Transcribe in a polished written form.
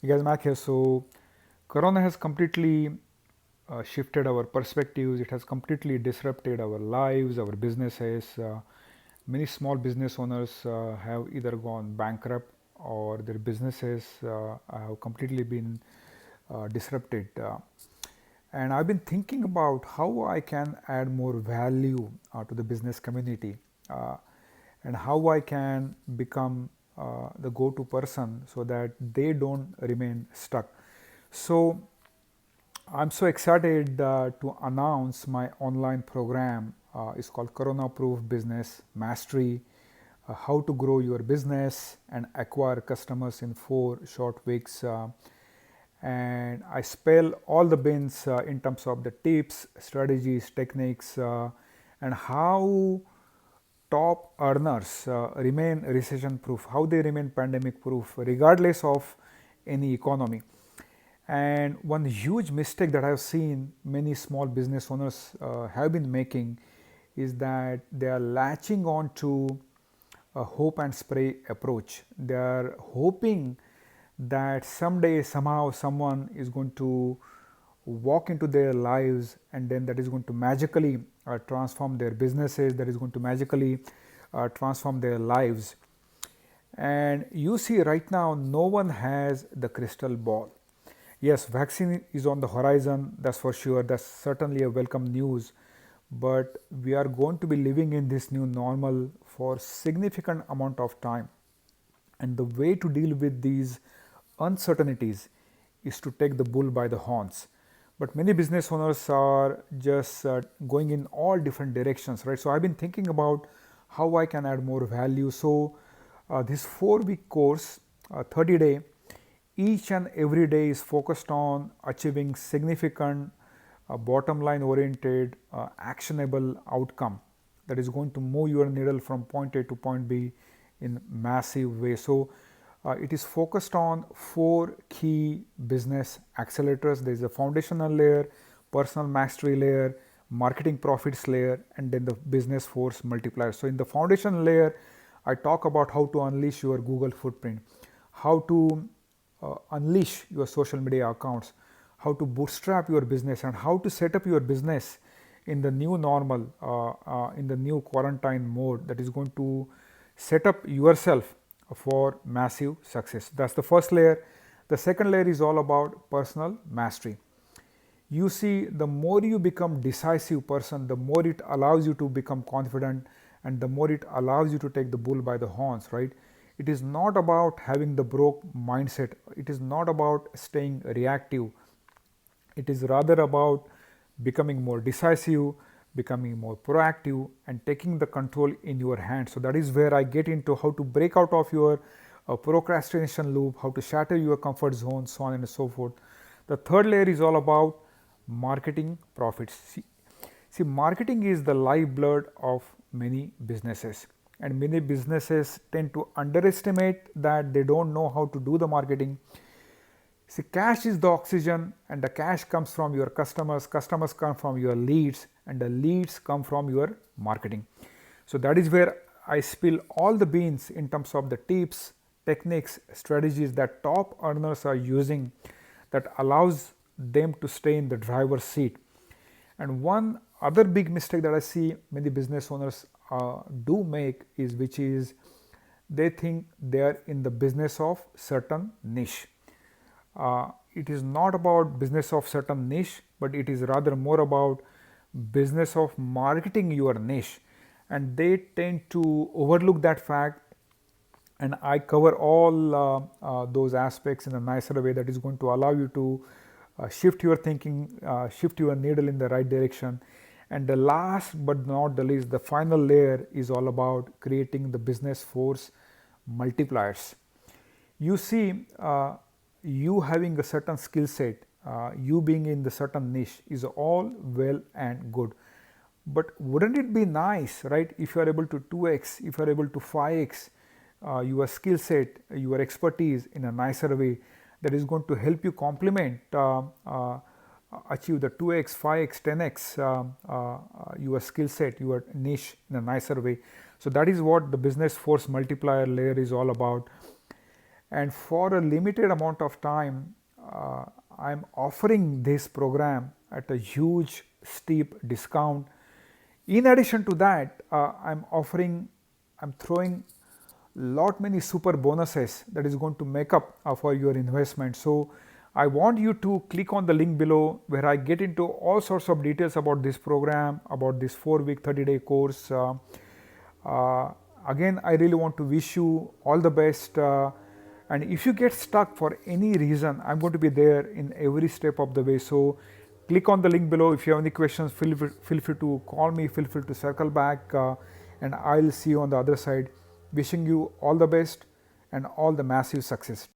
You guys, Mac here. So, Corona has completely shifted our perspectives. It has completely disrupted our lives, our businesses. Many small business owners have either gone bankrupt or their businesses have completely been disrupted. And I've been thinking about how I can add more value to the business community uh, and how I can become the go to person so that they don't remain stuck. So, I'm so excited to announce my online program. It's called Corona Proof Business Mastery, how to grow your business and acquire customers in 4 short weeks. And I spell all the bins in terms of the tips, strategies, techniques, and how top earners remain recession proof, how they remain pandemic proof regardless of any economy. And one huge mistake that I've seen many small business owners have been making is that they are latching on to a hope and spray approach. They are hoping that someday, somehow, someone is going to walk into their lives and then that is going to magically transform their businesses, that is going to magically transform their lives. And you see, right now, no one has the crystal ball. Yes, vaccine is on the horizon, that's for sure. That's certainly a welcome news. But we are going to be living in this new normal for significant amount of time. And the way to deal with these uncertainties is to take the bull by the horns. But many business owners are just going in all different directions, right? So I've been thinking about how I can add more value. So this 4 week course, 30 day, each and every day is focused on achieving significant bottom line oriented actionable outcome that is going to move your needle from point A to point B in massive way. So it is focused on 4 key business accelerators. There is a foundational layer, personal mastery layer, marketing profits layer, and then the business force multiplier. So in the foundation layer, I talk about how to unleash your Google footprint, how to unleash your social media accounts, how to bootstrap your business, and how to set up your business in the new normal, in the new quarantine mode that is going to set up yourself for massive success. That's the first layer. The second layer is all about personal mastery. You see, the more you become decisive person, the more it allows you to become confident and the more it allows you to take the bull by the horns, right? It is not about having the broke mindset. It is not about staying reactive. It is rather about becoming more decisive, becoming more proactive, and taking the control in your hands. So that is where I get into how to break out of your procrastination loop, how to shatter your comfort zone, so on and so forth. The third layer is all about marketing profits. See, marketing is the lifeblood of many businesses, and many businesses tend to underestimate that they don't know how to do the marketing. See, cash is the oxygen, and the cash comes from your customers, customers come from your leads, and the leads come from your marketing. So, that is where I spill all the beans in terms of the tips, techniques, strategies that top earners are using that allows them to stay in the driver's seat. And one other big mistake that I see many business owners do make is which is they think they are in the business of certain niche. It is not about business of certain niche, but it is rather more about business of marketing your niche, and they tend to overlook that fact. And I cover all those aspects in a nicer way that is going to allow you to shift your thinking, shift your needle in the right direction. And the last but not the least, the final layer is all about creating the business force multipliers. You see, you having a certain skill set, you being in the certain niche is all well and good. But wouldn't it be nice, right, if you are able to 2x, if you are able to 5x your skill set, your expertise in a nicer way that is going to help you complement, achieve the 2x, 5x, 10x your skill set, your niche in a nicer way. So that is what the business force multiplier layer is all about. and for a limited amount of time, I'm offering this program at a huge steep discount. In addition to that, I'm throwing lot many super bonuses that is going to make up for your investment. So I want you to click on the link below where I get into all sorts of details about this program, about this 4-week 30-day course. Uh, Again, I really want to wish you all the best. And if you get stuck for any reason, I'm going to be there in every step of the way. So click on the link below. If you have any questions, feel free to call me, feel free to circle back, and I'll see you on the other side. Wishing you all the best and all the massive success.